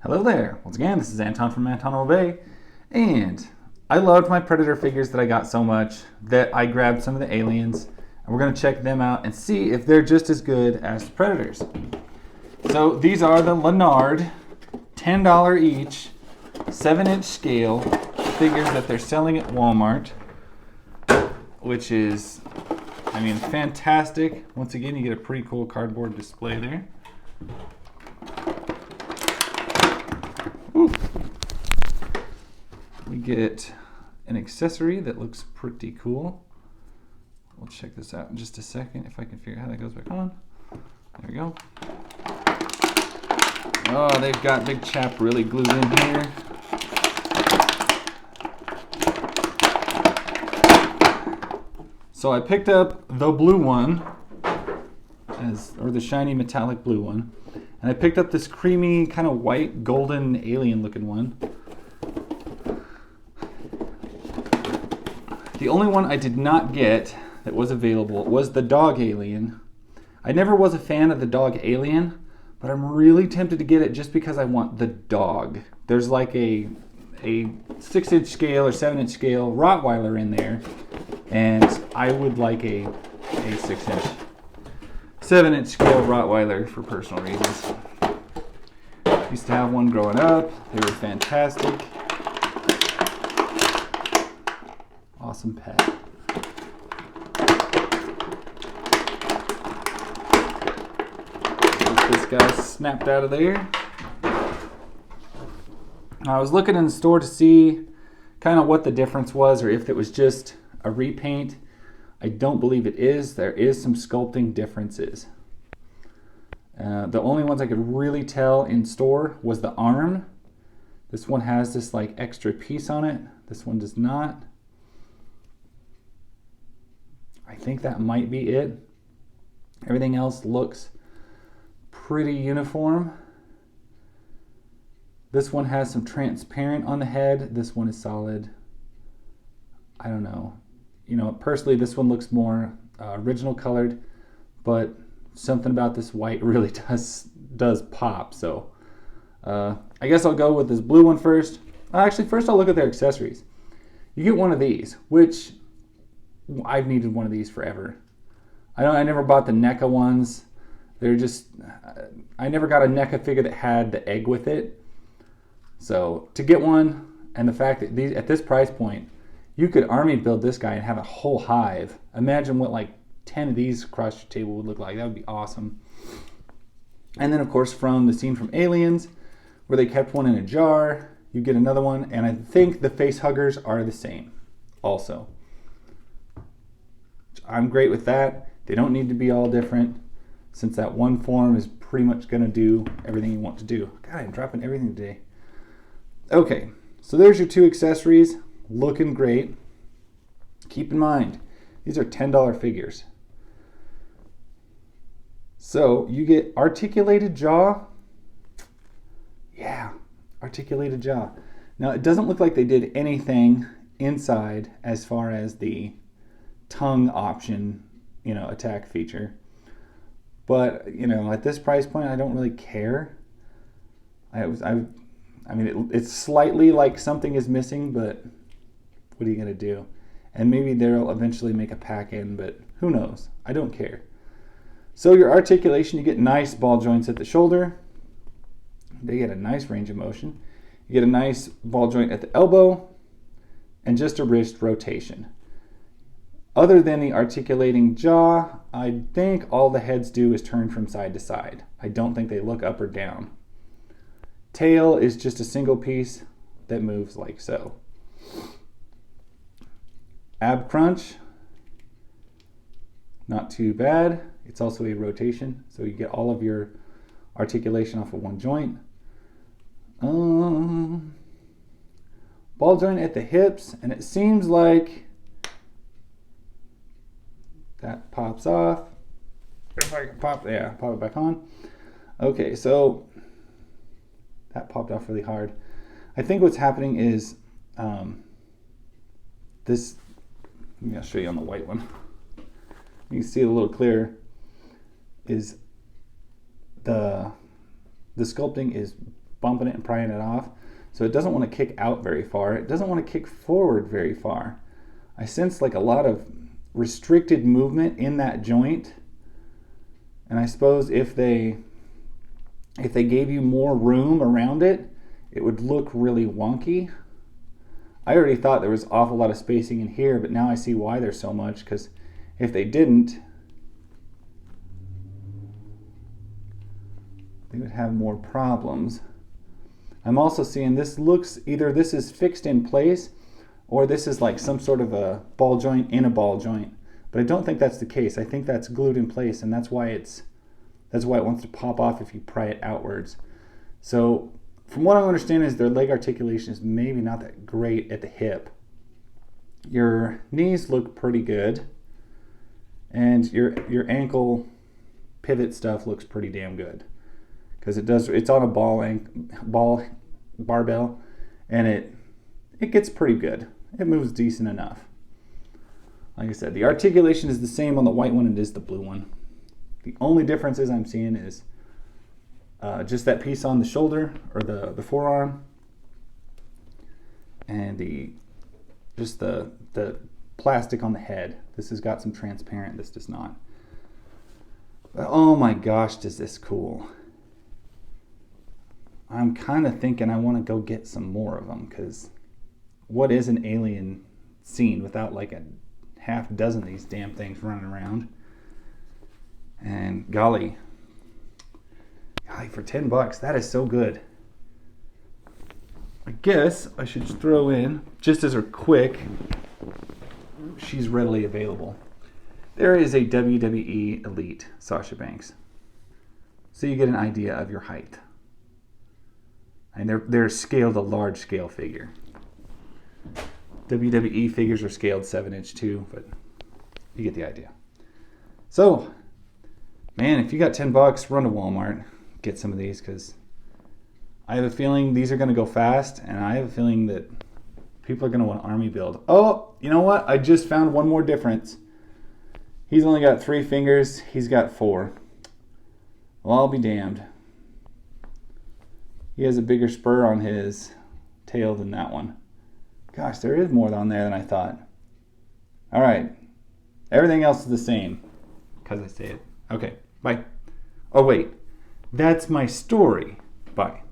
Hello there. Once again, this is Anton from Anton Bay, and I loved my Predator figures that I got so much that I grabbed some of the Aliens, and we're going to check them out and see if they're just as good as the Predators. So these are the Lanard, $10 each, 7-inch scale figures that they're selling at Walmart, which is, fantastic. Once again, you get a pretty cool cardboard display there. Ooh. We get an accessory that looks pretty cool. We'll check this out in just a second if I can figure out how that goes back on. There we go. Oh, they've got Big Chap really glued in here. So I picked up the blue one, or the shiny metallic blue one. And I picked up this creamy, kind of white, golden, alien-looking one. The only one I did not get that was available was the dog alien. I never was a fan of the dog alien, but I'm really tempted to get it just because I want the dog. There's like a 6-inch scale or 7-inch scale Rottweiler in there, and I would like a 6-inch. 7-inch scale Rottweiler for personal reasons. Used to have one growing up. They were fantastic. Awesome pet. Get this guy snapped out of there. I was looking in the store to see kind of what the difference was, or if it was just a repaint. I don't believe it is. There is some sculpting differences. The only ones I could really tell in store was the arm. This one has this like extra piece on it. This one does not. I think that might be it. Everything else looks pretty uniform. This one has some transparent on the head. This one is solid. I don't know. Personally, this one looks more original colored, but something about this white really does pop. So I guess I'll go with this blue one first. Actually, first I'll look at their accessories. You get one of these, which I've needed one of these forever. I never bought the NECA ones. They're just, I never got a NECA figure that had the egg with it. So to get one, and the fact that these at this price point, you could army build this guy and have a whole hive. Imagine what like 10 of these across your table would look like. That would be awesome. And then of course from the scene from Aliens, where they kept one in a jar, you get another one, and I think the face huggers are the same also. I'm great with that. They don't need to be all different, since that one form is pretty much going to do everything you want to do. God, I'm dropping everything today. Okay, so there's your two accessories. Looking great. Keep in mind, these are $10 figures. So you get articulated jaw. Yeah, articulated jaw. Now it doesn't look like they did anything inside as far as the tongue option, attack feature. But, at this price point, I don't really care. It's slightly like something is missing, but what are you going to do? And maybe they'll eventually make a pack in, but who knows? I don't care. So your articulation, you get nice ball joints at the shoulder. They get a nice range of motion. You get a nice ball joint at the elbow and just a wrist rotation. Other than the articulating jaw, I think all the heads do is turn from side to side. I don't think they look up or down. Tail is just a single piece that moves like so. Ab crunch, not too bad. It's also a rotation, so you get all of your articulation off of one joint. Ball joint at the hips, and it seems like that pops off. If I can pop it back on. Okay, so that popped off really hard. I think what's happening is this. I'll show you on the white one. You can see it a little clearer. Is the sculpting is bumping it and prying it off. So it doesn't want to kick out very far. It doesn't want to kick forward very far. I sense like a lot of restricted movement in that joint. And I suppose if they gave you more room around it, it would look really wonky. I already thought there was an awful lot of spacing in here, but now I see why there's so much, because if they didn't, they would have more problems. I'm also seeing this looks, either this is fixed in place or this is like some sort of a ball joint in a ball joint. But I don't think that's the case. I think that's glued in place, and that's why it wants to pop off if you pry it outwards. So from what I understand is their leg articulation is maybe not that great at the hip. Your knees look pretty good, and your ankle pivot stuff looks pretty damn good, because it's on a barbell, and it gets pretty good. It moves decent enough. Like I said, the articulation is the same on the white one as it is the blue one. The only differences I'm seeing is just that piece on the shoulder or the forearm, and the plastic on the head. This has got some transparent, this does not. But oh my gosh, is this cool. I'm kind of thinking I want to go get some more of them, because what is an alien scene without like a half dozen of these damn things running around? And golly, for $10, that is so good. I guess I should just throw in, just as a quick, she's readily available. There is a WWE Elite Sasha Banks, so you get an idea of your height. And they're scaled a large scale figure. WWE figures are scaled 7-inch too, but you get the idea. So, man, if you got $10, run to Walmart, get some of these, because I have a feeling these are going to go fast, and I have a feeling that people are going to want army build. Oh, you know what? I just found one more difference. He's only got 3 fingers. He's got 4. Well, I'll be damned. He has a bigger spur on his tail than that one. Gosh, there is more on there than I thought. All right. Everything else is the same, because I say it. Okay, bye. Oh, wait. That's my story. Bye.